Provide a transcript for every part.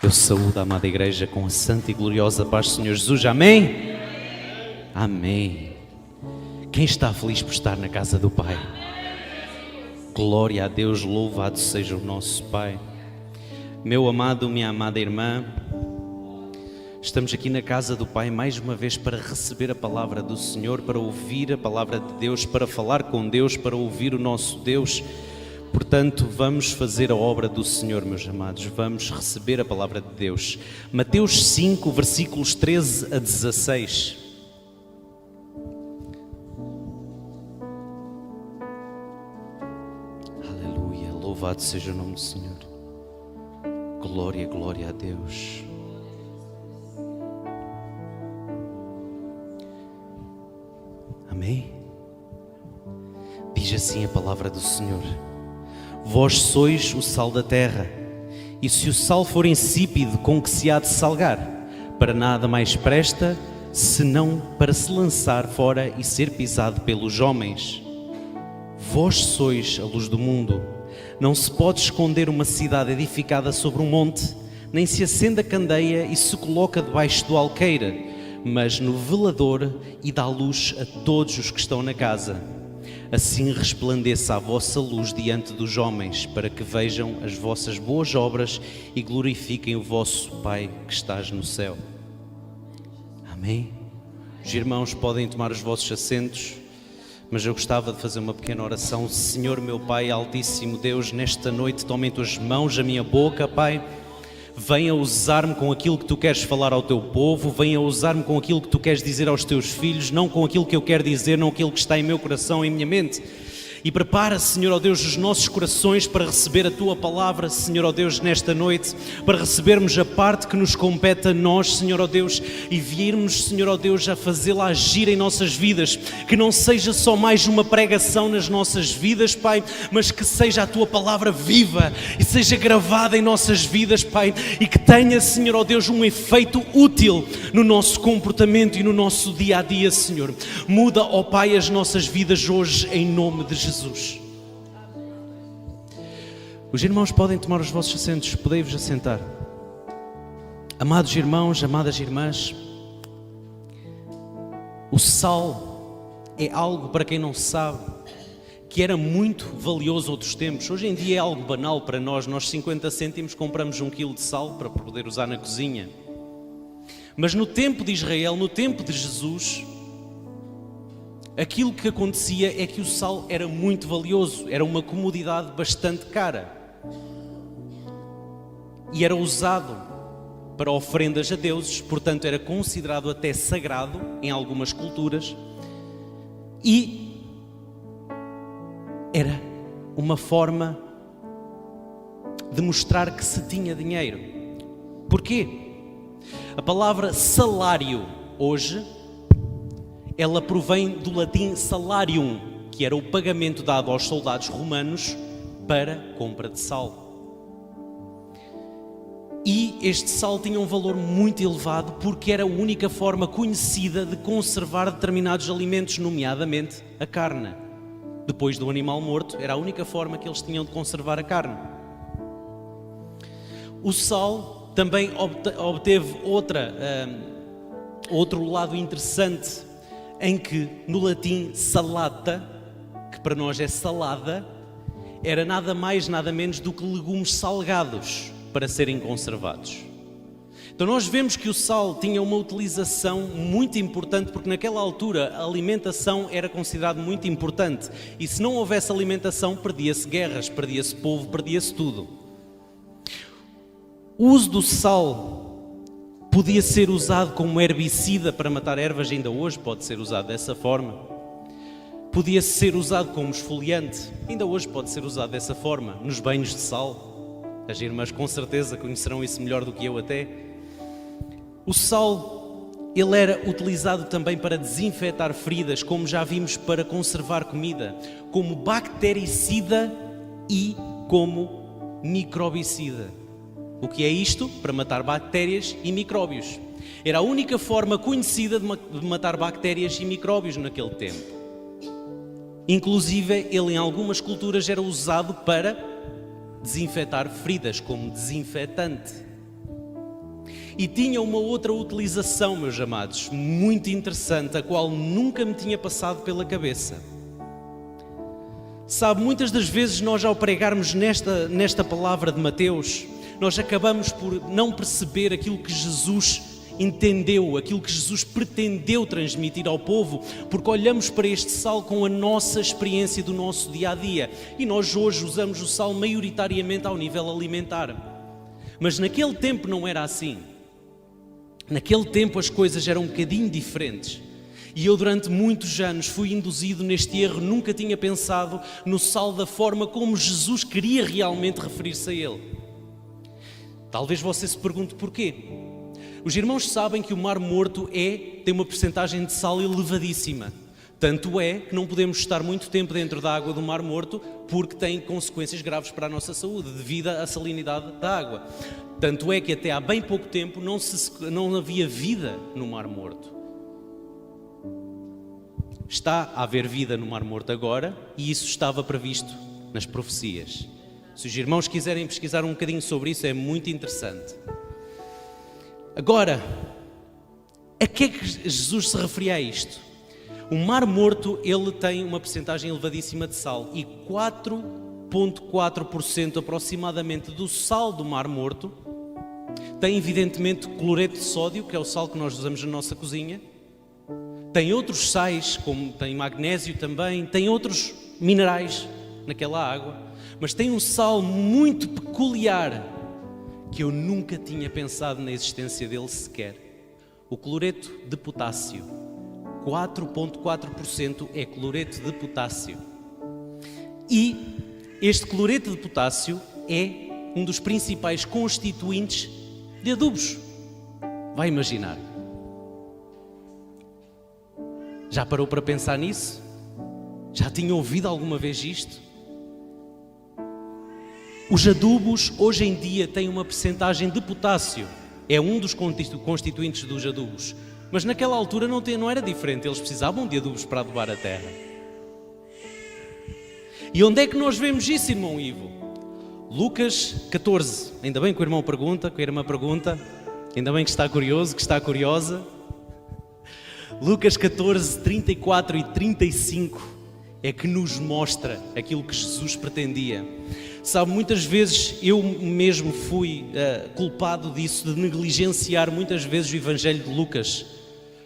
Eu saúdo a amada igreja com a santa e gloriosa paz do Senhor Jesus. Amém? Amém. Quem está feliz por estar na casa do Pai? Glória a Deus, louvado seja o nosso Pai. Meu amado, minha amada irmã, estamos aqui na casa do Pai mais uma vez para receber a palavra do Senhor, para ouvir a palavra de Deus, para falar com Deus, para ouvir o nosso Deus. Portanto, vamos fazer a obra do Senhor, meus amados, vamos receber a palavra de Deus. Mateus 5, versículos 13 a 16. Aleluia, louvado seja o nome do Senhor. Glória, glória a Deus. Amém? Diz assim a palavra do Senhor: vós sois o sal da terra, e se o sal for insípido, com que se há de salgar? Para nada mais presta, senão para se lançar fora e ser pisado pelos homens. Vós sois a luz do mundo. Não se pode esconder uma cidade edificada sobre um monte, nem se acende a candeia e se coloca debaixo do alqueire, mas no velador, e dá luz a todos os que estão na casa. Assim resplandeça a vossa luz diante dos homens, para que vejam as vossas boas obras e glorifiquem o vosso Pai que estás no céu. Amém? Os irmãos podem tomar os vossos assentos, mas eu gostava de fazer uma pequena oração. Senhor, meu Pai Altíssimo Deus, nesta noite toma em tuas mãos a minha boca, Pai. Venha usar-me com aquilo que tu queres falar ao teu povo, venha usar-me com aquilo que tu queres dizer aos teus filhos, não com aquilo que eu quero dizer, não aquilo que está em meu coração, em minha mente. E prepara, Senhor, ó Deus, os nossos corações para receber a tua palavra, Senhor, ó Deus, nesta noite, para recebermos a parte que nos compete a nós, Senhor, ó Deus, e virmos, Senhor, ó Deus, a fazê-la agir em nossas vidas, que não seja só mais uma pregação nas nossas vidas, Pai, mas que seja a tua palavra viva e seja gravada em nossas vidas, Pai, e que tenha, Senhor, ó Deus, um efeito útil no nosso comportamento e no nosso dia a dia, Senhor. Muda, ó Pai, as nossas vidas hoje, em nome de Jesus. Os irmãos podem tomar os vossos assentos, podei-vos assentar. Amados irmãos, amadas irmãs, o sal é algo, para quem não sabe, que era muito valioso outros tempos. Hoje em dia é algo banal para nós. Nós 50 cêntimos compramos 1 quilo de sal para poder usar na cozinha. Mas no tempo de Israel, no tempo de Jesus, aquilo que acontecia é que o sal era muito valioso, era uma comodidade bastante cara e era usado para oferendas a deuses, portanto era considerado até sagrado em algumas culturas e era uma forma de mostrar que se tinha dinheiro. Porquê? A palavra salário hoje, ela provém do latim salarium, que era o pagamento dado aos soldados romanos para compra de sal. E este sal tinha um valor muito elevado porque era a única forma conhecida de conservar determinados alimentos, nomeadamente a carne. Depois do animal morto, era a única forma que eles tinham de conservar a carne. O sal também obteve outro lado interessante, em que no latim salata, que para nós é salada, era nada mais, nada menos do que legumes salgados para serem conservados. Então nós vemos que o sal tinha uma utilização muito importante, porque naquela altura a alimentação era considerada muito importante, e se não houvesse alimentação, perdia-se guerras, perdia-se povo, perdia-se tudo. O uso do sal podia ser usado como herbicida para matar ervas, ainda hoje pode ser usado dessa forma. Podia ser usado como esfoliante, ainda hoje pode ser usado dessa forma, nos banhos de sal. As irmãs com certeza conhecerão isso melhor do que eu até. O sal, ele era utilizado também para desinfetar feridas, como já vimos, para conservar comida, como bactericida e como microbicida. O que é isto? Para matar bactérias e micróbios. Era a única forma conhecida de matar bactérias e micróbios naquele tempo. Inclusive, ele em algumas culturas era usado para desinfetar feridas, como desinfetante. E tinha uma outra utilização, meus amados, muito interessante, a qual nunca me tinha passado pela cabeça. Sabe, muitas das vezes nós, ao pregarmos nesta palavra de Mateus, nós acabamos por não perceber aquilo que Jesus entendeu, aquilo que Jesus pretendeu transmitir ao povo, porque olhamos para este sal com a nossa experiência do nosso dia-a-dia. E nós hoje usamos o sal maioritariamente ao nível alimentar. Mas naquele tempo não era assim. Naquele tempo as coisas eram um bocadinho diferentes. E eu durante muitos anos fui induzido neste erro, nunca tinha pensado no sal da forma como Jesus queria realmente referir-se a ele. Talvez você se pergunte porquê. Os irmãos sabem que o Mar Morto tem uma percentagem de sal elevadíssima. Tanto é que não podemos estar muito tempo dentro da água do Mar Morto porque tem consequências graves para a nossa saúde devido à salinidade da água. Tanto é que até há bem pouco tempo não havia vida no Mar Morto. Está a haver vida no Mar Morto agora e isso estava previsto nas profecias. Se os irmãos quiserem pesquisar um bocadinho sobre isso, é muito interessante. Agora, a que é que Jesus se referia a isto? O Mar Morto, ele tem uma percentagem elevadíssima de sal e 4,4% aproximadamente do sal do Mar Morto tem evidentemente cloreto de sódio, que é o sal que nós usamos na nossa cozinha. Tem outros sais, como tem magnésio também, tem outros minerais naquela água, mas tem um sal muito peculiar que eu nunca tinha pensado na existência dele sequer. O cloreto de potássio. 4,4% é cloreto de potássio. E este cloreto de potássio é um dos principais constituintes de adubos. Vai imaginar. Já parou para pensar nisso? Já tinha ouvido alguma vez isto? Os adubos hoje em dia têm uma percentagem de potássio. É um dos constituintes dos adubos. Mas naquela altura não era diferente. Eles precisavam de adubos para adubar a terra. E onde é que nós vemos isso, irmão Ivo? Lucas 14. Ainda bem que o irmão pergunta, que a irmã pergunta. Ainda bem que está curioso, que está curiosa. Lucas 14, 34 e 35 é que nos mostra aquilo que Jesus pretendia. Sabe, muitas vezes eu mesmo fui culpado disso, de negligenciar muitas vezes o Evangelho de Lucas.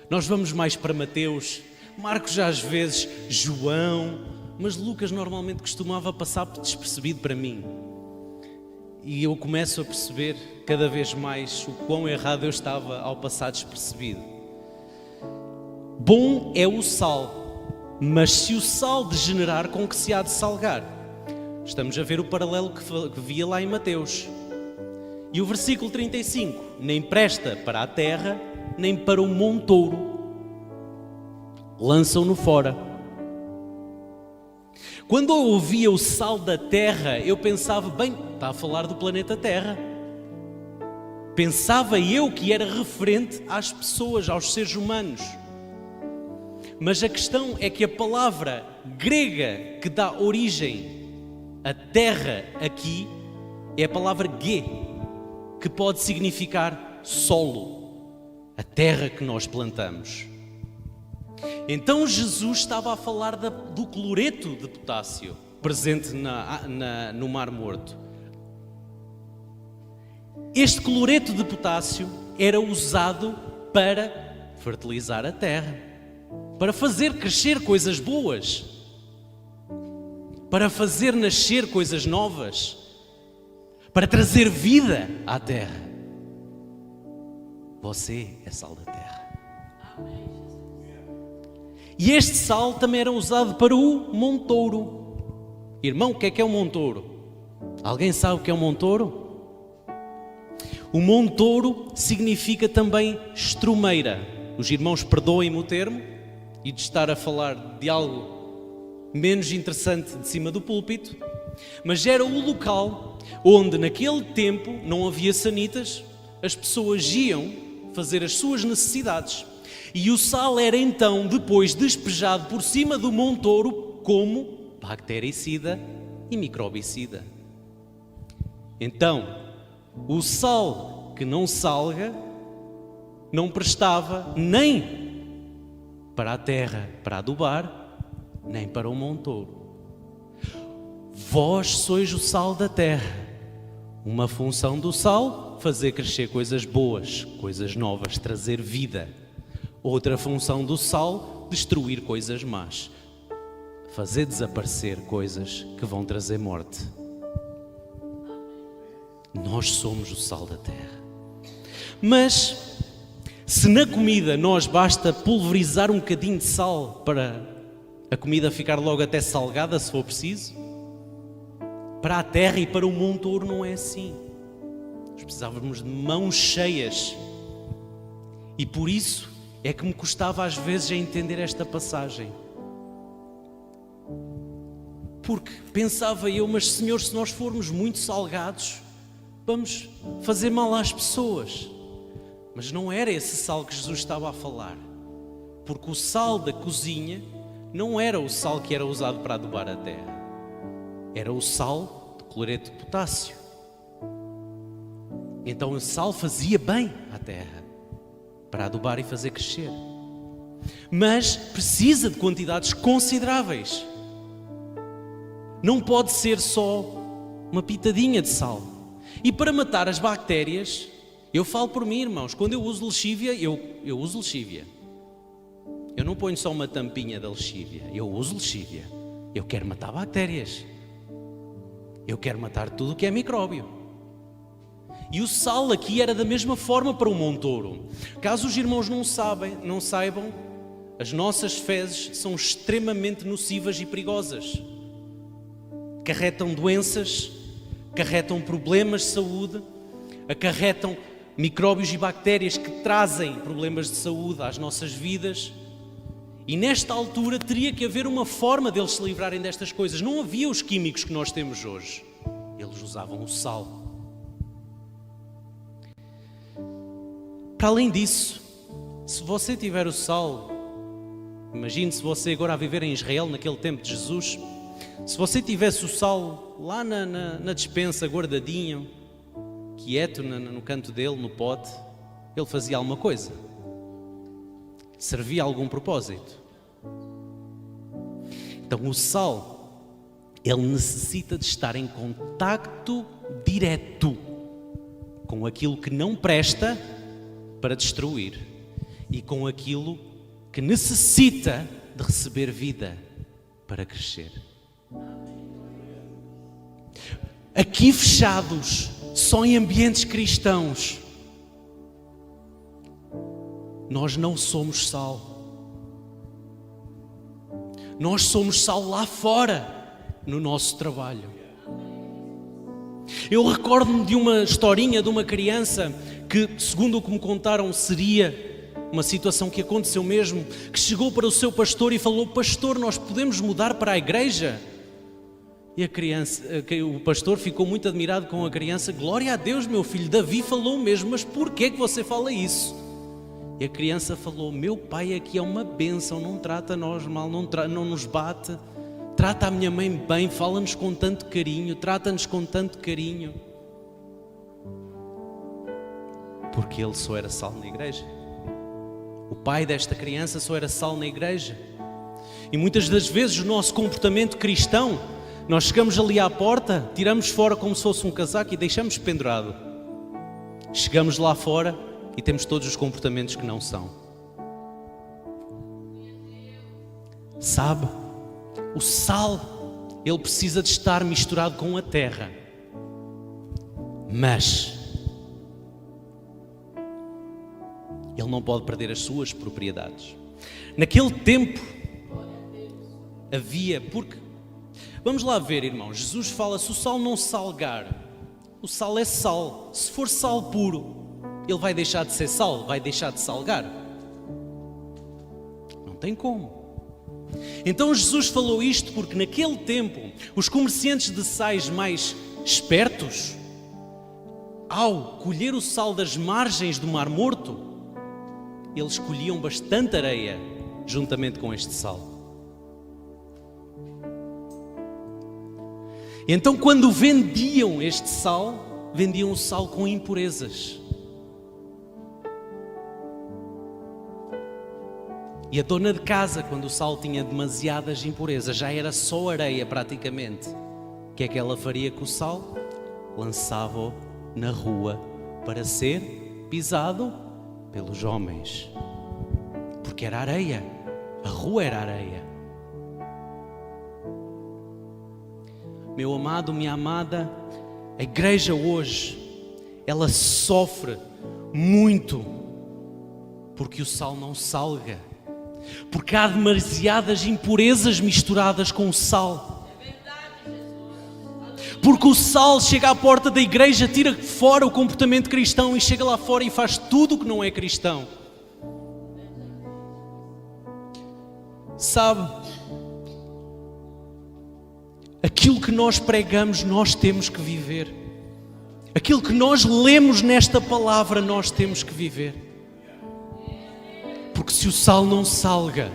Nós vamos mais para Mateus, Marcos às vezes, João, mas Lucas normalmente costumava passar despercebido para mim. E eu começo a perceber cada vez mais o quão errado eu estava ao passar despercebido. Bom é o sal, mas se o sal degenerar, com que se há de salgar? Estamos a ver o paralelo que via lá em Mateus. E o versículo 35, nem presta para a terra, nem para o montouro, lançam-no fora. Quando eu ouvia o sal da terra, eu pensava, bem, está a falar do planeta Terra. Pensava eu que era referente às pessoas, aos seres humanos. Mas a questão é que a palavra grega que dá origem à terra aqui é a palavra gê, que pode significar solo, a terra que nós plantamos. Então Jesus estava a falar do cloreto de potássio presente no Mar Morto. Este cloreto de potássio era usado para fertilizar a terra, para fazer crescer coisas boas, para fazer nascer coisas novas, para trazer vida à terra. Você é sal da terra. E este sal também era usado para o montouro. Irmão, o que é um montouro? Alguém sabe o que é um montouro? O montouro significa também estrumeira. Os irmãos perdoem-me o termo e de estar a falar de algo menos interessante de cima do púlpito, mas era o local onde naquele tempo não havia sanitas, as pessoas iam fazer as suas necessidades. E o sal era então depois despejado por cima do montouro como bactericida e microbicida. Então, o sal que não salga não prestava nem para a terra para adubar, nem para o montouro. Vós sois o sal da terra. Uma função do sal, fazer crescer coisas boas, coisas novas, trazer vida. Outra função do sal, destruir coisas más, fazer desaparecer coisas que vão trazer morte. Nós somos o sal da terra. Mas, se na comida nós basta pulverizar um bocadinho de sal para a comida ficar logo até salgada, se for preciso, para a terra e para o montouro não é assim. Nós precisávamos de mãos cheias. E por isso é que me custava às vezes a entender esta passagem. Porque pensava eu, mas Senhor, se nós formos muito salgados, vamos fazer mal às pessoas. Mas não era esse sal que Jesus estava a falar. Porque o sal da cozinha não era o sal que era usado para adubar a terra. Era o sal de cloreto de potássio. Então o sal fazia bem à terra para adubar e fazer crescer. Mas precisa de quantidades consideráveis. Não pode ser só uma pitadinha de sal. E para matar as bactérias, eu falo por mim, irmãos, quando eu uso lexívia, eu uso lexívia. Eu não ponho só uma tampinha da lexívia, eu uso lexívia. Eu quero matar bactérias. Eu quero matar tudo o que é micróbio. E o sal aqui era da mesma forma para o montouro. Caso os irmãos não saibam, as nossas fezes são extremamente nocivas e perigosas. Acarretam doenças, acarretam problemas de saúde, acarretam micróbios e bactérias que trazem problemas de saúde às nossas vidas. E nesta altura teria que haver uma forma deles se livrarem destas coisas. Não havia os químicos que nós temos hoje. Eles usavam o sal. Para além disso, se você tiver o sal, imagine se você agora a viver em Israel naquele tempo de Jesus, se você tivesse o sal lá na despensa guardadinho, quieto no canto dele, no pote, ele fazia alguma coisa. Servia a algum propósito. Então o sal, ele necessita de estar em contacto direto com aquilo que não presta para destruir e com aquilo que necessita de receber vida para crescer. Aqui fechados, só em ambientes cristãos, nós não somos sal. Nós somos sal lá fora, no nosso trabalho. Eu recordo-me de uma historinha de uma criança que, segundo o que me contaram, seria uma situação que aconteceu mesmo, que chegou para o seu pastor e falou: pastor, nós podemos mudar para a igreja? E o pastor ficou muito admirado com a criança. Glória a Deus, meu filho, Davi falou mesmo, mas porquê que você fala isso? E a criança falou: meu pai aqui é uma bênção, não trata nós mal, não nos bate, trata a minha mãe bem, fala-nos com tanto carinho, trata-nos com tanto carinho. Porque ele só era sal na igreja. O pai desta criança só era sal na igreja. E muitas das vezes o nosso comportamento cristão, nós chegamos ali à porta, tiramos fora como se fosse um casaco e deixamos pendurado. Chegamos lá fora e temos todos os comportamentos que não são. Sabe, o sal, ele precisa de estar misturado com a terra. Mas ele não pode perder as suas propriedades. Naquele tempo havia, porque, vamos lá ver, irmãos, Jesus fala: se o sal não salgar, o sal é sal. Se for sal puro, ele vai deixar de ser sal, vai deixar de salgar. Não tem como. Então Jesus falou isto porque naquele tempo os comerciantes de sais mais espertos, ao colher o sal das margens do Mar Morto, eles colhiam bastante areia juntamente com este sal. Então, quando vendiam este sal, vendiam o sal com impurezas. E a dona de casa, quando o sal tinha demasiadas impurezas, já era só areia praticamente, o que é que ela faria com o sal? Lançava-o na rua para ser pisado pelos homens, porque era areia, a rua era areia. Meu amado, minha amada, a igreja hoje, ela sofre muito porque o sal não salga, porque há demasiadas impurezas misturadas com o sal. Porque o sal chega à porta da igreja, tira fora o comportamento cristão e chega lá fora e faz tudo o que não é cristão. Sabe, aquilo que nós pregamos, nós temos que viver. Aquilo que nós lemos nesta palavra, nós temos que viver. Porque se o sal não salga,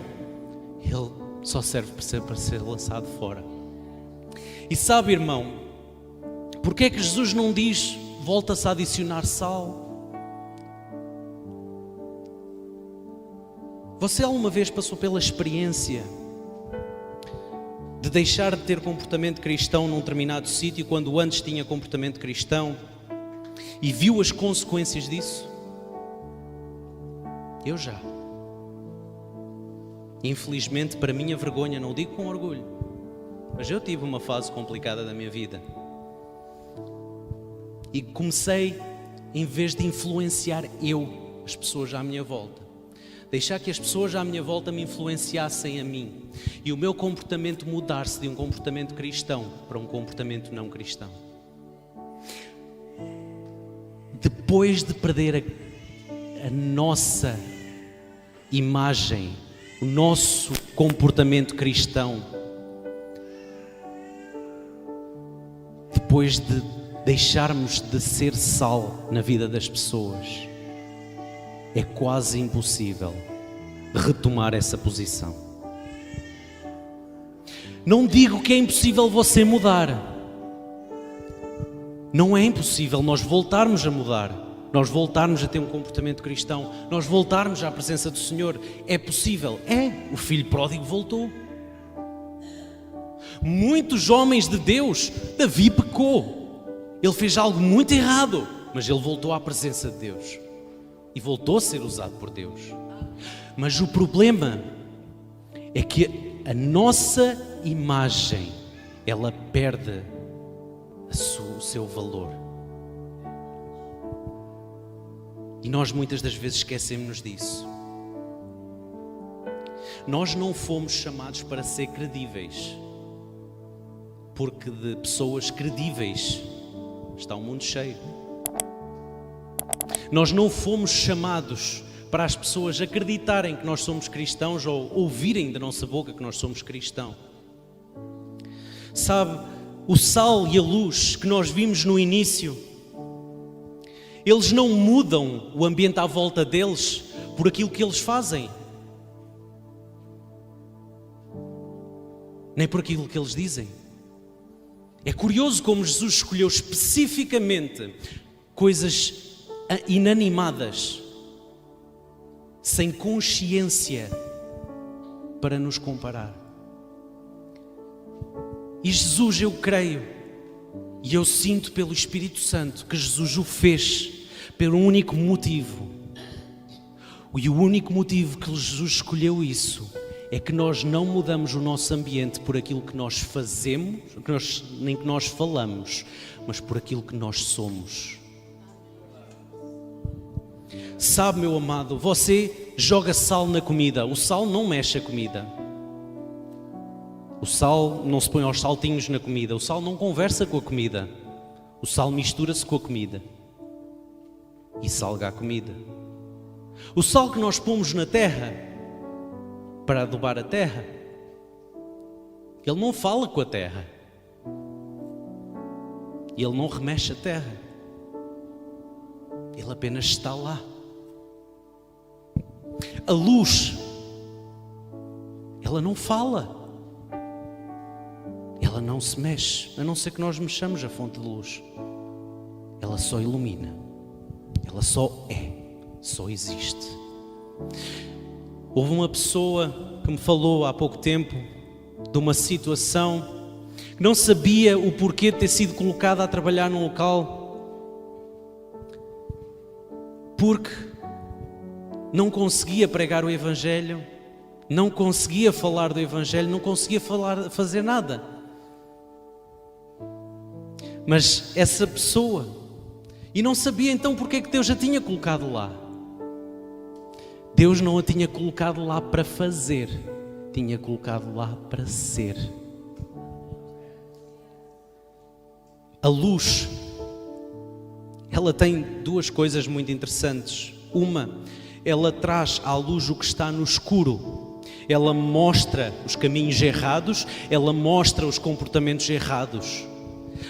ele só serve para ser lançado fora. E sabe, irmão, porque é que Jesus não diz, volta-se a adicionar sal? Você alguma vez passou pela experiência de deixar de ter comportamento cristão num determinado sítio, quando antes tinha comportamento cristão, e viu as consequências disso? Eu já. Infelizmente, para minha vergonha, não digo com orgulho, mas eu tive uma fase complicada da minha vida. E comecei, em vez de influenciar as pessoas à minha volta, deixar que as pessoas à minha volta me influenciassem a mim. E o meu comportamento mudar-se de um comportamento cristão para um comportamento não cristão. Depois de perder a nossa imagem, o nosso comportamento cristão, depois de deixarmos de ser sal na vida das pessoas, é quase impossível retomar essa posição. Não digo que é impossível você mudar. Não é impossível nós voltarmos a mudar, nós voltarmos a ter um comportamento cristão, nós voltarmos à presença do Senhor. É possível. O filho pródigo voltou. Muitos homens de Deus, Davi pecou. Ele fez algo muito errado, mas ele voltou à presença de Deus. E voltou a ser usado por Deus. Mas o problema é que a nossa imagem, ela perde o seu valor. E nós muitas das vezes esquecemos disso. Nós não fomos chamados para ser credíveis, porque de pessoas credíveis está o mundo cheio. Nós não fomos chamados para as pessoas acreditarem que nós somos cristãos ou ouvirem da nossa boca que nós somos cristãos. Sabe, o sal e a luz que nós vimos no início, eles não mudam o ambiente à volta deles por aquilo que eles fazem, nem por aquilo que eles dizem. É curioso como Jesus escolheu especificamente coisas inanimadas, sem consciência, para nos comparar. E Jesus, eu creio, e eu sinto pelo Espírito Santo que Jesus o fez pelo único motivo. E o único motivo que Jesus escolheu isso é que nós não mudamos o nosso ambiente por aquilo que nós fazemos, nem que nós falamos, mas por aquilo que nós somos. Sabe, meu amado, você joga sal na comida, o sal não mexe a comida. O sal não se põe aos saltinhos na comida, o sal não conversa com a comida, o sal mistura-se com a comida e salga a comida. O sal que nós pomos na terra para adubar a terra, ele não fala com a terra, ele não remexe a terra, ele apenas está lá. A luz, ela não fala, ela não se mexe, a não ser que nós mexamos a fonte de luz. Ela só ilumina, ela só é, só existe. Houve uma pessoa que me falou há pouco tempo de uma situação que não sabia o porquê de ter sido colocada a trabalhar num local porque não conseguia pregar o Evangelho, não conseguia falar do Evangelho, não conseguia fazer nada. Mas essa pessoa, e não sabia então porque é que Deus a tinha colocado lá. Deus não a tinha colocado lá para fazer, tinha colocado lá para ser. A luz, ela tem duas coisas muito interessantes. Uma, ela traz à luz o que está no escuro. Ela mostra os caminhos errados, ela mostra os comportamentos errados.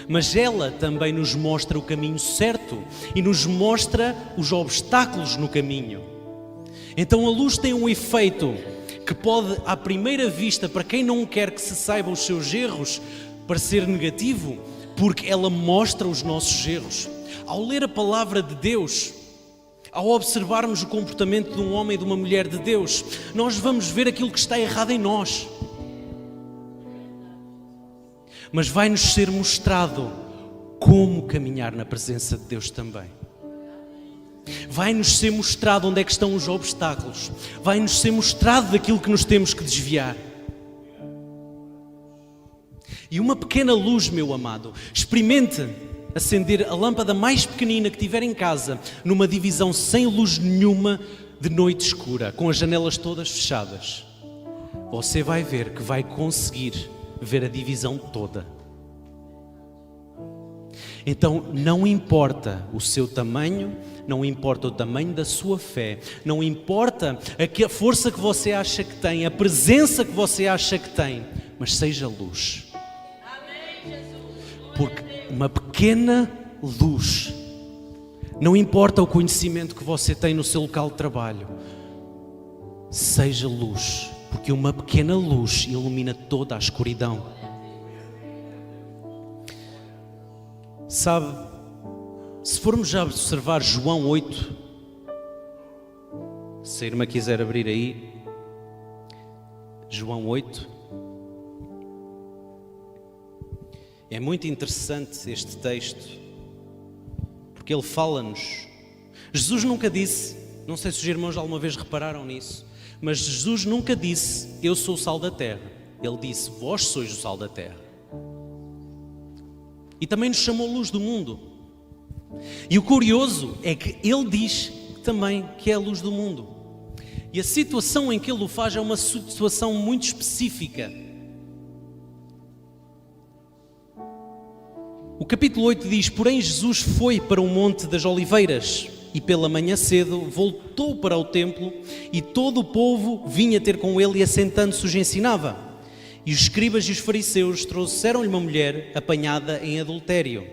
Mas ela também nos mostra o caminho certo e nos mostra os obstáculos no caminho. Então a luz tem um efeito que pode, à primeira vista, para quem não quer que se saiba os seus erros, parecer negativo, porque ela mostra os nossos erros. Ao ler a palavra de Deus, ao observarmos o comportamento de um homem e de uma mulher de Deus, nós vamos ver aquilo que está errado em nós. Mas vai-nos ser mostrado como caminhar na presença de Deus também. Vai-nos ser mostrado onde é que estão os obstáculos. Vai-nos ser mostrado daquilo que nos temos que desviar. E uma pequena luz, meu amado, experimente acender a lâmpada mais pequenina que tiver em casa, numa divisão sem luz nenhuma, de noite escura, com as janelas todas fechadas. Você vai ver que vai conseguir ver a divisão toda. Então não importa o seu tamanho, não importa o tamanho da sua fé, não importa a força que você acha que tem, a presença que você acha que tem, mas seja luz. Porque uma pequena luz, não importa o conhecimento que você tem no seu local de trabalho, seja luz, porque uma pequena luz ilumina toda a escuridão. Sabe, se formos já observar João 8, se a irmã quiser abrir aí, João 8, é muito interessante este texto, porque ele fala-nos. Jesus nunca disse, não sei se os irmãos alguma vez repararam nisso, mas Jesus nunca disse, eu sou o sal da terra. Ele disse, vós sois o sal da terra. E também nos chamou luz do mundo. E o curioso é que ele diz também que é a luz do mundo. E a situação em que ele o faz é uma situação muito específica. O capítulo 8 diz, porém Jesus foi para o Monte das Oliveiras e pela manhã cedo voltou para o templo e todo o povo vinha ter com ele e assentando-se os ensinava. E os escribas e os fariseus trouxeram-lhe uma mulher apanhada em adultério.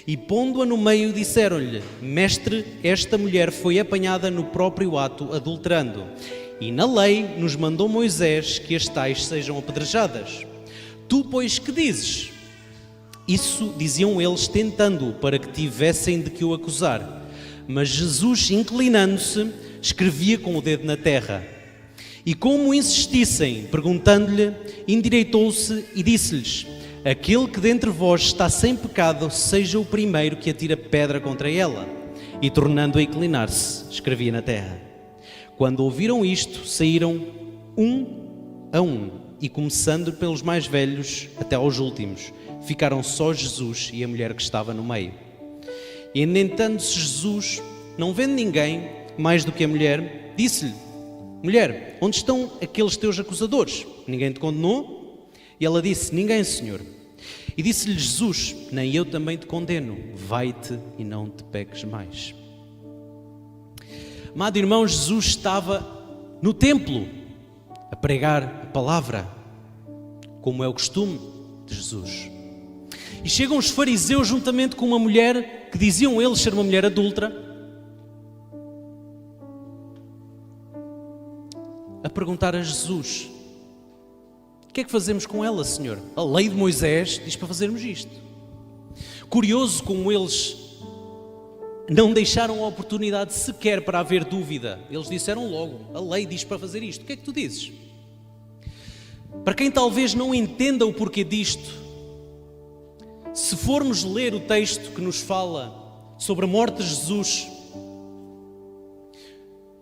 E pondo-a no meio disseram-lhe, mestre, esta mulher foi apanhada no próprio ato adulterando. E na lei nos mandou Moisés que as tais sejam apedrejadas. Tu, pois, que dizes? Isso diziam eles tentando-o para que tivessem de que o acusar. Mas Jesus, inclinando-se, escrevia com o dedo na terra. E como insistissem, perguntando-lhe, endireitou-se e disse-lhes, aquele que dentre vós está sem pecado, seja o primeiro que atira pedra contra ela. E tornando a inclinar-se, escrevia na terra. Quando ouviram isto, saíram um a um, e começando pelos mais velhos até aos últimos, ficaram só Jesus e a mulher que estava no meio. E entrando-se Jesus, não vendo ninguém mais do que a mulher, disse-lhe, mulher, onde estão aqueles teus acusadores? Ninguém te condenou? E ela disse, ninguém, Senhor. E disse-lhe Jesus, nem eu também te condeno, vai-te e não te peques mais. Amado irmão, Jesus estava no templo a pregar a palavra, como é o costume de Jesus. E chegam os fariseus juntamente com uma mulher que diziam eles ser uma mulher adúltera, a perguntar a Jesus, o que é que fazemos com ela, Senhor? A lei de Moisés diz para fazermos isto. Curioso como eles não deixaram a oportunidade sequer para haver dúvida. Eles disseram logo: a lei diz para fazer isto. O que é que tu dizes? Para quem talvez não entenda o porquê disto, se formos ler o texto que nos fala sobre a morte de Jesus,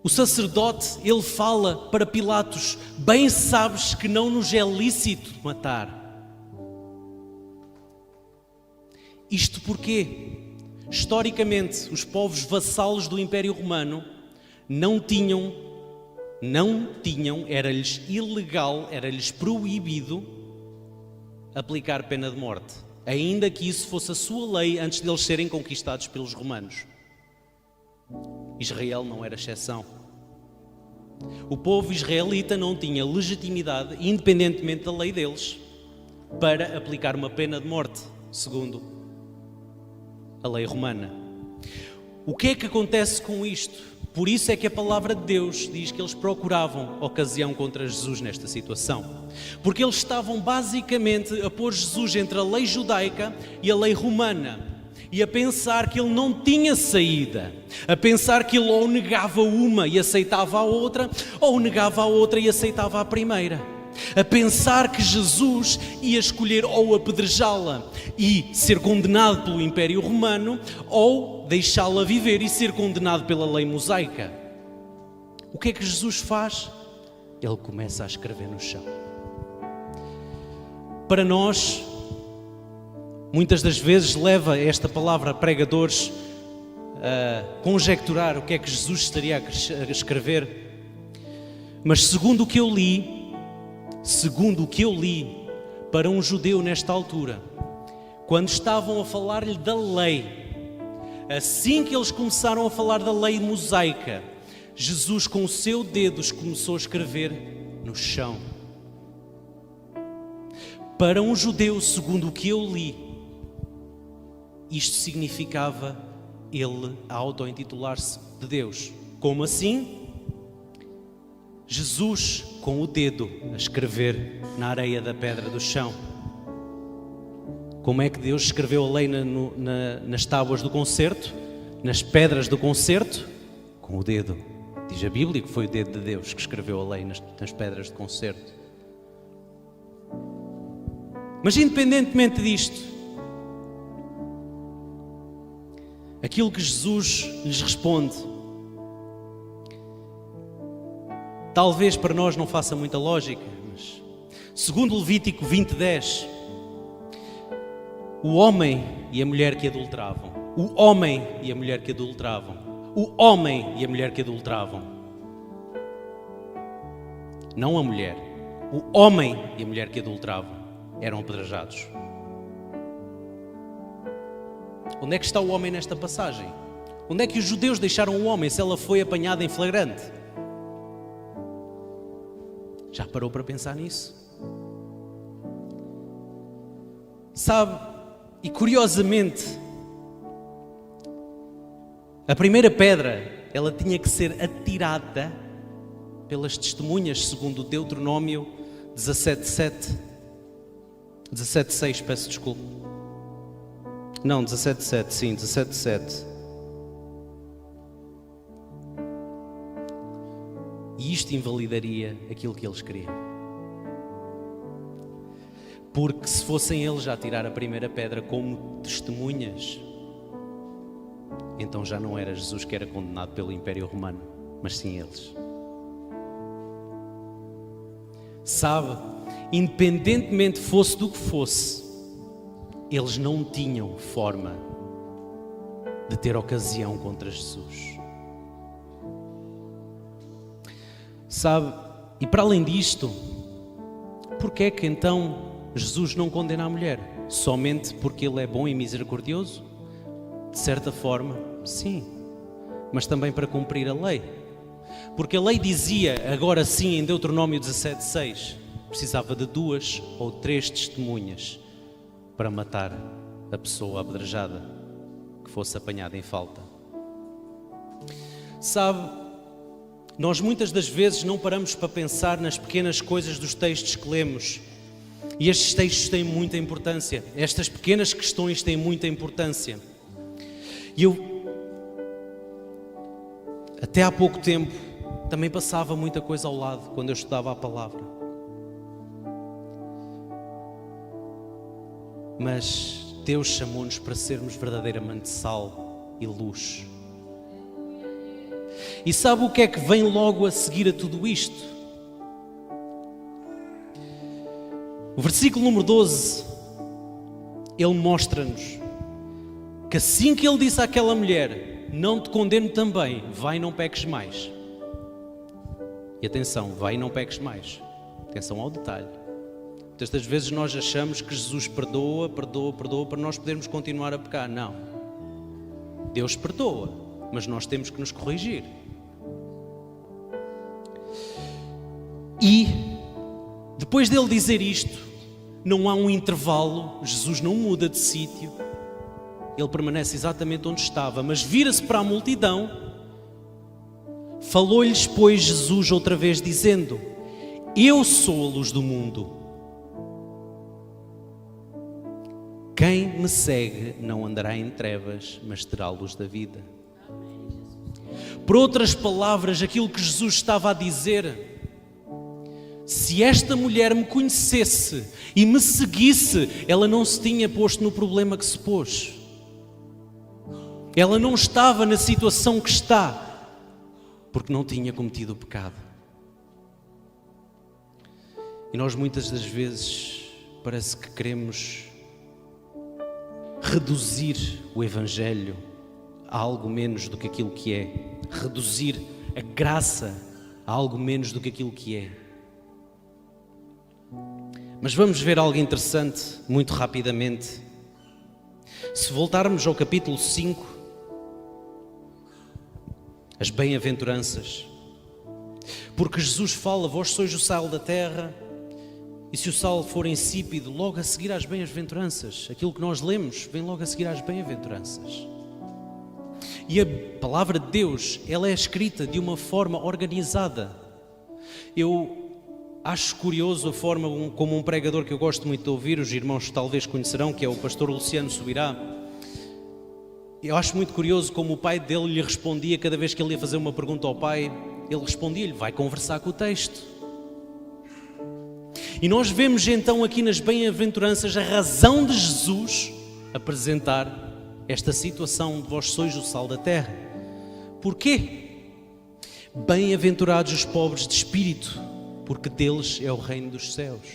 o sacerdote, ele fala para Pilatos: bem sabes que não nos é lícito matar. Isto porquê? Historicamente, os povos vassalos do Império Romano não tinham, era-lhes ilegal, era-lhes proibido aplicar pena de morte, ainda que isso fosse a sua lei antes de eles serem conquistados pelos romanos. Israel não era exceção. O povo israelita não tinha legitimidade, independentemente da lei deles, para aplicar uma pena de morte, segundo a lei romana. O que é que acontece com isto? Por isso é que a palavra de Deus diz que eles procuravam ocasião contra Jesus nesta situação. Porque eles estavam basicamente a pôr Jesus entre a lei judaica e a lei romana, e a pensar que ele não tinha saída, a pensar que ele ou negava uma e aceitava a outra, ou negava a outra e aceitava a primeira. A pensar que Jesus ia escolher ou apedrejá-la e ser condenado pelo Império Romano, ou deixá-la viver e ser condenado pela lei mosaica. O que é que Jesus faz? Ele começa a escrever no chão. Para nós, muitas das vezes leva esta palavra a pregadores a conjecturar o que é que Jesus estaria a escrever, mas segundo o que eu li, para um judeu nesta altura, quando estavam a falar-lhe da lei, assim que eles começaram a falar da lei mosaica, Jesus com o seu dedo começou a escrever no chão. Para um judeu, segundo o que eu li, isto significava ele auto-intitular-se de Deus. Como assim? Jesus com o dedo a escrever na areia da pedra do chão. Como é que Deus escreveu a lei nas tábuas do concerto, nas pedras do concerto? Com o dedo. Diz a Bíblia que foi o dedo de Deus que escreveu a lei nas pedras do concerto. Mas independentemente disto, aquilo que Jesus lhes responde, talvez para nós não faça muita lógica, mas segundo Levítico 20:10, o homem e a mulher que adulteravam, o homem e a mulher que adulteravam, o homem e a mulher que adulteravam, não a mulher, o homem e a mulher que adulteravam eram apedrejados. Onde é que está o homem nesta passagem? Onde é que os judeus deixaram o homem se ela foi apanhada em flagrante? Já parou para pensar nisso? Sabe, e curiosamente, a primeira pedra, ela tinha que ser atirada pelas testemunhas, segundo Deuteronômio 17:6, peço desculpa. Não, 17:7, sim, 17:7. E isto invalidaria aquilo que eles queriam. Porque se fossem eles a tirar a primeira pedra como testemunhas, então já não era Jesus que era condenado pelo Império Romano, mas sim eles. Sabe, independentemente fosse do que fosse, eles não tinham forma de ter ocasião contra Jesus. Sabe, e para além disto, porque é que então Jesus não condena a mulher? Somente porque ele é bom e misericordioso? De certa forma, sim, mas também para cumprir a lei. Porque a lei dizia, agora sim, em Deuteronômio 17:6, precisava de 2 ou 3 testemunhas para matar a pessoa apedrejada que fosse apanhada em falta. Sabe, nós muitas das vezes não paramos para pensar nas pequenas coisas dos textos que lemos. E estes textos têm muita importância. Estas pequenas questões têm muita importância. E Até há pouco tempo também passava muita coisa ao lado quando eu estudava a palavra. Mas Deus chamou-nos para sermos verdadeiramente sal e luz. E sabe o que é que vem logo a seguir a tudo isto? O versículo número 12, ele mostra-nos que assim que ele disse àquela mulher: não te condeno também, vai e não peques mais. E atenção, vai e não peques mais. Atenção ao detalhe. Muitas das vezes nós achamos que Jesus perdoa para nós podermos continuar a pecar. Não. Deus perdoa, mas nós temos que nos corrigir. E depois dele dizer isto, não há um intervalo, Jesus não muda de sítio, ele permanece exatamente onde estava, mas vira-se para a multidão. Falou-lhes, pois, Jesus outra vez, dizendo: eu sou a luz do mundo. Quem me segue não andará em trevas, mas terá a luz da vida. Por outras palavras, aquilo que Jesus estava a dizer: se esta mulher me conhecesse e me seguisse, ela não se tinha posto no problema que se pôs. Ela não estava na situação que está, porque não tinha cometido o pecado. E nós muitas das vezes parece que queremos reduzir o Evangelho a algo menos do que aquilo que é. Reduzir a graça a algo menos do que aquilo que é. Mas vamos ver algo interessante muito rapidamente. Se voltarmos ao capítulo 5, as bem-aventuranças, porque Jesus fala: vós sois o sal da terra, e se o sal for insípido, logo a seguir às bem-aventuranças, aquilo que nós lemos vem logo a seguir às bem-aventuranças. E a palavra de Deus, ela é escrita de uma forma organizada. Eu acho curioso a forma como um pregador que eu gosto muito de ouvir, os irmãos talvez conhecerão, que é o pastor Luciano Subirá. Eu acho muito curioso como o pai dele lhe respondia, cada vez que ele ia fazer uma pergunta ao pai, ele respondia-lhe: vai conversar com o texto. E nós vemos então aqui nas bem-aventuranças a razão de Jesus apresentar esta situação de vós sois o sal da terra. Porquê? Bem-aventurados os pobres de espírito, porque deles é o reino dos céus.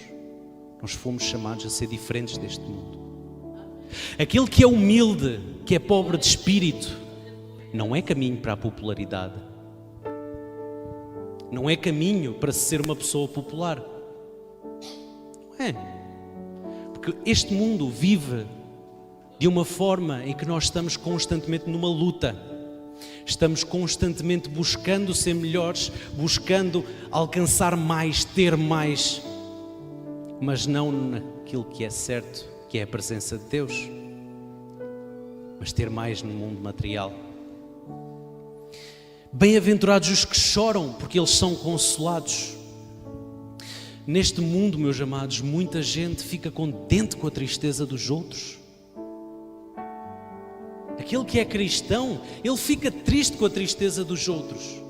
Nós fomos chamados a ser diferentes deste mundo. Aquele que é humilde, que é pobre de espírito, não é caminho para a popularidade. Não é caminho para ser uma pessoa popular. Não é. Porque este mundo vive de uma forma em que nós estamos constantemente numa luta. Estamos constantemente buscando ser melhores, buscando alcançar mais, ter mais, mas não naquilo que é certo, que é a presença de Deus, mas ter mais no mundo material. Bem-aventurados os que choram, porque eles são consolados. Neste mundo, meus amados, muita gente fica contente com a tristeza dos outros. Aquele que é cristão, ele fica triste com a tristeza dos outros.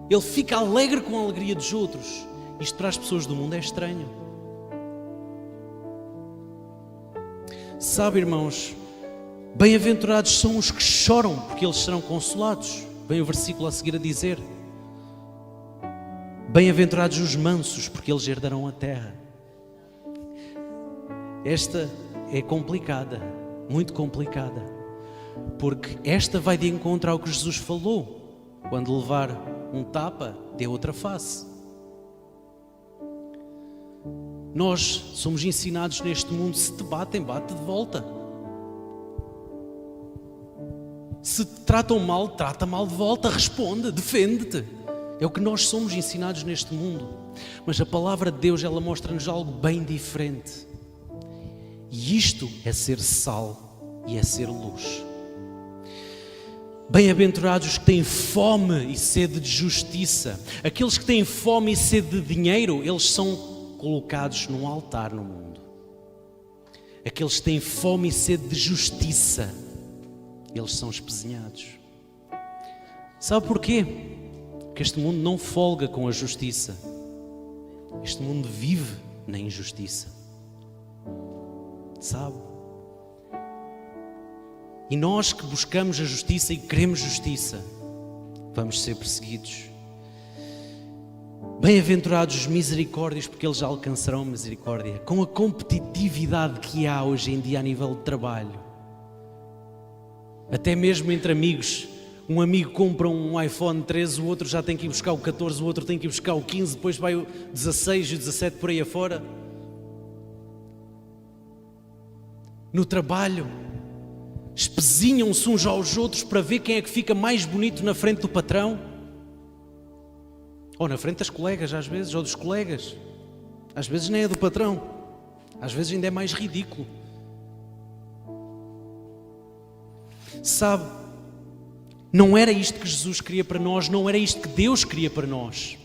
Ele fica alegre com a alegria dos outros. Isto para as pessoas do mundo é estranho. Sabe, irmãos, bem-aventurados são os que choram, porque eles serão consolados. Vem o versículo a seguir a dizer: bem-aventurados os mansos, porque eles herdarão a terra. Esta é complicada, muito complicada. Porque esta vai de encontro ao que Jesus falou: quando levar um tapa, dê outra face. Nós somos ensinados neste mundo: se te batem, bate de volta. Se te tratam mal, trata mal de volta, responde, defende-te. É o que nós somos ensinados neste mundo. Mas a palavra de Deus, ela mostra-nos algo bem diferente. E isto é ser sal e é ser luz. Bem-aventurados os que têm fome e sede de justiça. Aqueles que têm fome e sede de dinheiro, eles são colocados num altar no mundo. Aqueles que têm fome e sede de justiça, eles são espezinhados. Sabe porquê? Porque este mundo não folga com a justiça. Este mundo vive na injustiça. Sabe? E nós que buscamos a justiça e queremos justiça, vamos ser perseguidos. Bem-aventurados os misericórdios, porque eles alcançarão misericórdia. Com a competitividade que há hoje em dia a nível de trabalho, até mesmo entre amigos, um amigo compra um iPhone 13, o outro já tem que ir buscar o 14, o outro tem que ir buscar o 15, depois vai o 16 e o 17 por aí afora. No trabalho, espezinham-se uns aos outros para ver quem é que fica mais bonito na frente do patrão. Ou na frente das colegas, às vezes, ou dos colegas. Às vezes nem é do patrão. Às vezes ainda é mais ridículo. Sabe, não era isto que Jesus queria para nós, não era isto que Deus queria para nós.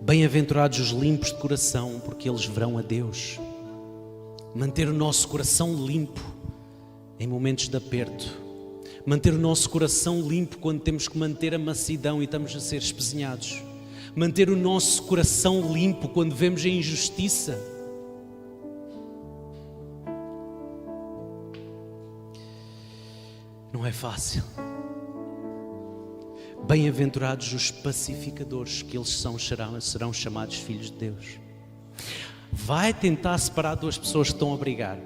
Bem-aventurados os limpos de coração, porque eles verão a Deus. Manter o nosso coração limpo em momentos de aperto. Manter o nosso coração limpo quando temos que manter a mansidão e estamos a ser espezinhados. Manter o nosso coração limpo quando vemos a injustiça. Não é fácil. Bem-aventurados os pacificadores, que eles serão chamados filhos de Deus. Vai tentar separar duas pessoas que estão a brigar.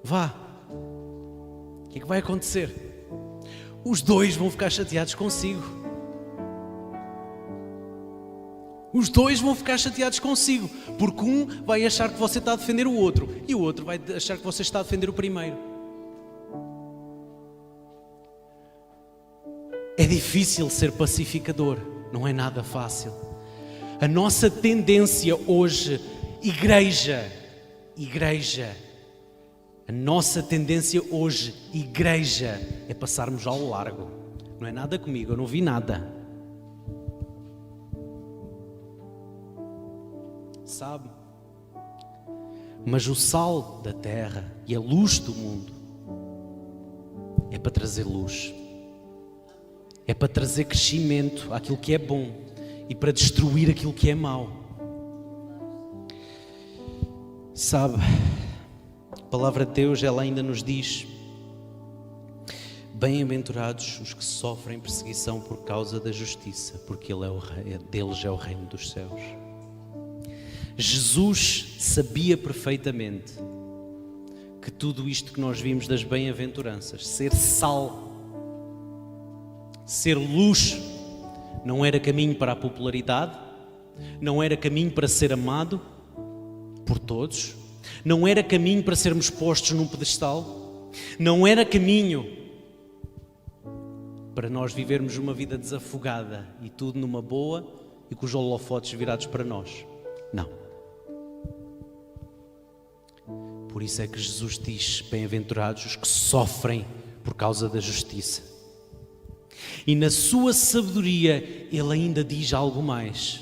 Vá. O que é que vai acontecer? Os dois vão ficar chateados consigo. Os dois vão ficar chateados consigo, porque um vai achar que você está a defender o outro e o outro vai achar que você está a defender o primeiro. É difícil ser pacificador, não é nada fácil. A nossa tendência hoje, igreja, a nossa tendência hoje, igreja, é passarmos ao largo. Não é nada comigo, eu não vi nada. Sabe? Mas o sal da terra e a luz do mundo é para trazer luz. É para trazer crescimento àquilo que é bom e para destruir aquilo que é mau. Sabe, a palavra de Deus, ela ainda nos diz: bem-aventurados os que sofrem perseguição por causa da justiça, porque deles é o reino dos céus. Jesus sabia perfeitamente que tudo isto que nós vimos das bem-aventuranças, ser sal, ser luz, não era caminho para a popularidade, não era caminho para ser amado por todos, não era caminho para sermos postos num pedestal, não era caminho para nós vivermos uma vida desafogada e tudo numa boa e com os holofotes virados para nós. Não. Por isso é que Jesus diz: bem-aventurados os que sofrem por causa da justiça. E na sua sabedoria ele ainda diz algo mais,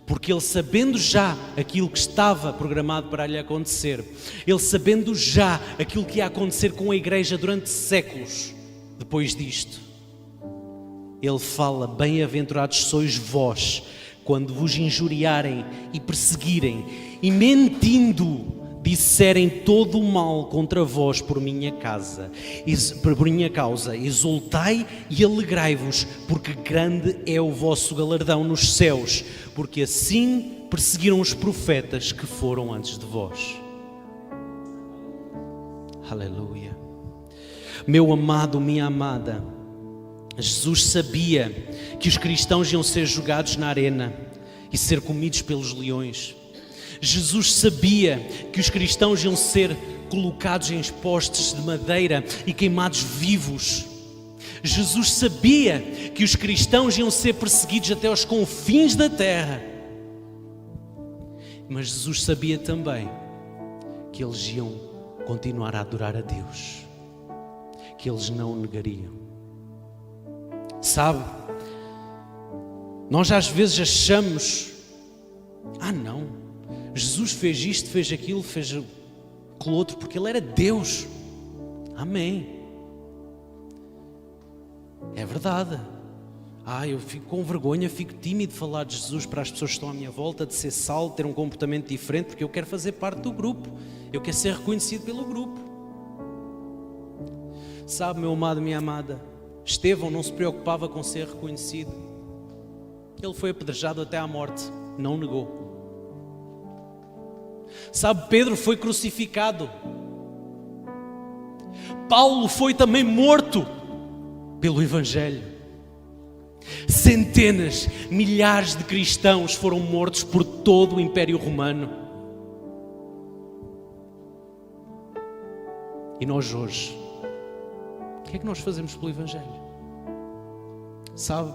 porque ele, sabendo já aquilo que estava programado para lhe acontecer, ele sabendo já aquilo que ia acontecer com a igreja durante séculos depois disto, ele fala: bem-aventurados sois vós quando vos injuriarem e perseguirem e mentindo disserem todo o mal contra vós por minha causa, exultai e alegrai-vos, porque grande é o vosso galardão nos céus, porque assim perseguiram os profetas que foram antes de vós. Aleluia. Meu amado, minha amada, Jesus sabia que os cristãos iam ser jogados na arena e ser comidos pelos leões. Jesus sabia que os cristãos iam ser colocados em postes de madeira e queimados vivos. Jesus sabia que os cristãos iam ser perseguidos até aos confins da terra. Mas Jesus sabia também que eles iam continuar a adorar a Deus, que eles não o negariam. Sabe, nós às vezes achamos: não, Jesus fez isto, fez aquilo, fez aquilo outro, porque Ele era Deus. Amém. É verdade. Eu fico com vergonha, fico tímido de falar de Jesus para as pessoas que estão à minha volta, de ser sal, de ter um comportamento diferente, porque eu quero fazer parte do grupo. Eu quero ser reconhecido pelo grupo. Sabe, meu amado, minha amada, Estevão não se preocupava com ser reconhecido. Ele foi apedrejado até à morte, não negou. Sabe, Pedro foi crucificado. Paulo foi também morto pelo Evangelho. Centenas, milhares de cristãos foram mortos por todo o Império Romano. E nós hoje, o que é que nós fazemos pelo Evangelho? Sabe?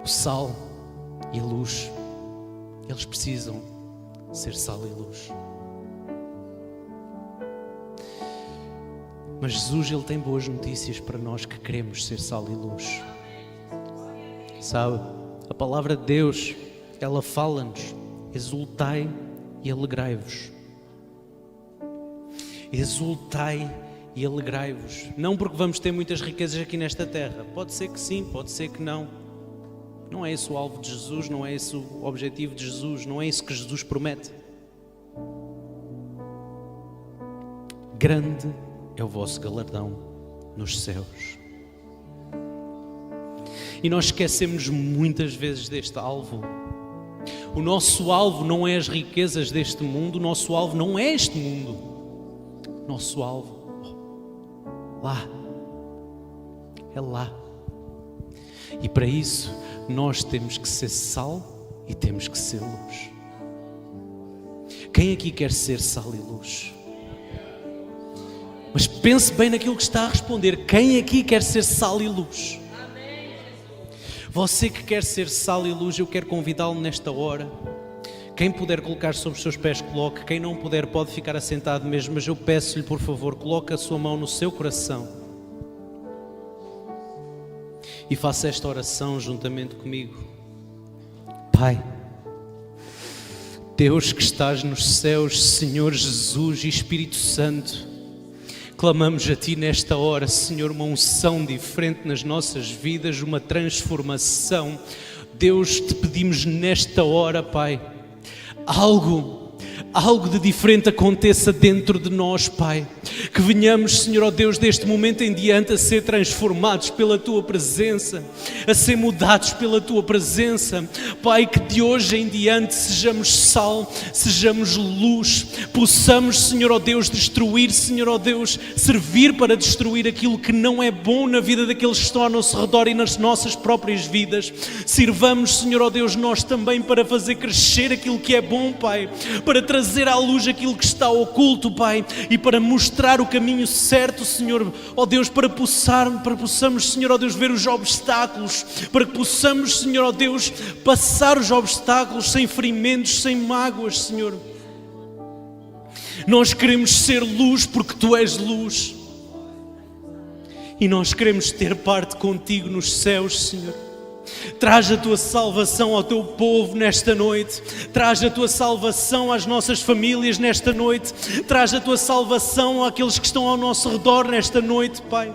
O sal e a luz, eles precisam ser sal e luz. Mas Jesus, Ele tem boas notícias para nós que queremos ser sal e luz. Sabe, a palavra de Deus, ela fala-nos: exultai e alegrai-vos. Exultai e alegrai-vos. Não porque vamos ter muitas riquezas aqui nesta terra. Pode ser que sim, pode ser que não. Não é esse o alvo de Jesus, não é esse o objetivo de Jesus, não é isso que Jesus promete. Grande é o vosso galardão nos céus. E nós esquecemos muitas vezes deste alvo. O nosso alvo não é as riquezas deste mundo, o nosso alvo não é este mundo. O nosso alvo, lá, é lá. E para isso, nós temos que ser sal e temos que ser luz. Quem aqui quer ser sal e luz? Mas pense bem naquilo que está a responder. Quem aqui quer ser sal e luz? Você que quer ser sal e luz, eu quero convidá-lo nesta hora. Quem puder colocar sobre os seus pés, coloque. Quem não puder, pode ficar assentado mesmo. Mas eu peço-lhe, por favor, coloque a sua mão no seu coração e faça esta oração juntamente comigo. Pai, Deus que estás nos céus, Senhor Jesus e Espírito Santo, clamamos a Ti nesta hora, Senhor, uma unção diferente nas nossas vidas, uma transformação. Deus, te pedimos nesta hora, Pai, algo de diferente aconteça dentro de nós, Pai. Que venhamos, Senhor, ó Deus, deste momento em diante a ser transformados pela Tua presença, a ser mudados pela Tua presença. Pai, que de hoje em diante sejamos sal, sejamos luz, possamos, Senhor, ó Deus, destruir, Senhor, ó Deus, servir para destruir aquilo que não é bom na vida daqueles que estão ao nosso redor e nas nossas próprias vidas. Sirvamos, Senhor, ó Deus, nós também para fazer crescer aquilo que é bom, Pai, para trazer à luz aquilo que está oculto, Pai, e para mostrar o caminho certo, Senhor, ó Deus, para possamos, Senhor, ó Deus, ver os obstáculos, para que possamos, Senhor, ó Deus, passar os obstáculos sem ferimentos, sem mágoas, Senhor. Nós queremos ser luz porque Tu és luz e nós queremos ter parte contigo nos céus, Senhor. Traz a Tua salvação ao Teu povo nesta noite. Traz a Tua salvação às nossas famílias nesta noite. Traz a Tua salvação àqueles que estão ao nosso redor nesta noite, Pai.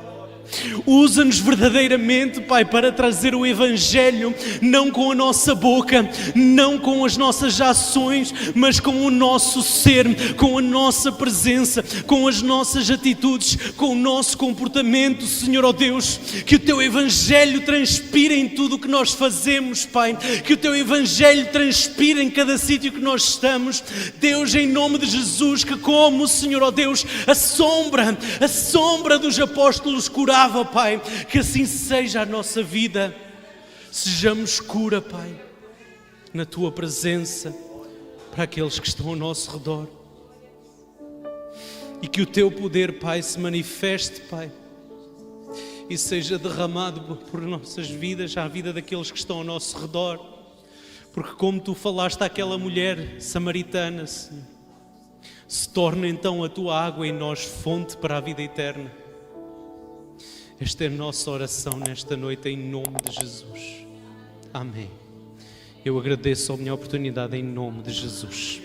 Usa-nos verdadeiramente, Pai, para trazer o Evangelho, não com a nossa boca, não com as nossas ações, mas com o nosso ser, com a nossa presença, com as nossas atitudes, com o nosso comportamento, Senhor, ó Deus. Que o Teu Evangelho transpire em tudo o que nós fazemos, Pai. Que o Teu Evangelho transpire em cada sítio que nós estamos. Deus, em nome de Jesus, que como, Senhor, ó Deus, a sombra dos apóstolos curava, Pai, que assim seja a nossa vida. Sejamos cura, Pai, na Tua presença para aqueles que estão ao nosso redor. E que o Teu poder, Pai, se manifeste, Pai, e seja derramado por nossas vidas, à vida daqueles que estão ao nosso redor. Porque como Tu falaste àquela mulher samaritana, Senhor, se torna então a Tua água em nós fonte para a vida eterna. Esta é a nossa oração nesta noite, em nome de Jesus. Amém. Eu agradeço a minha oportunidade em nome de Jesus.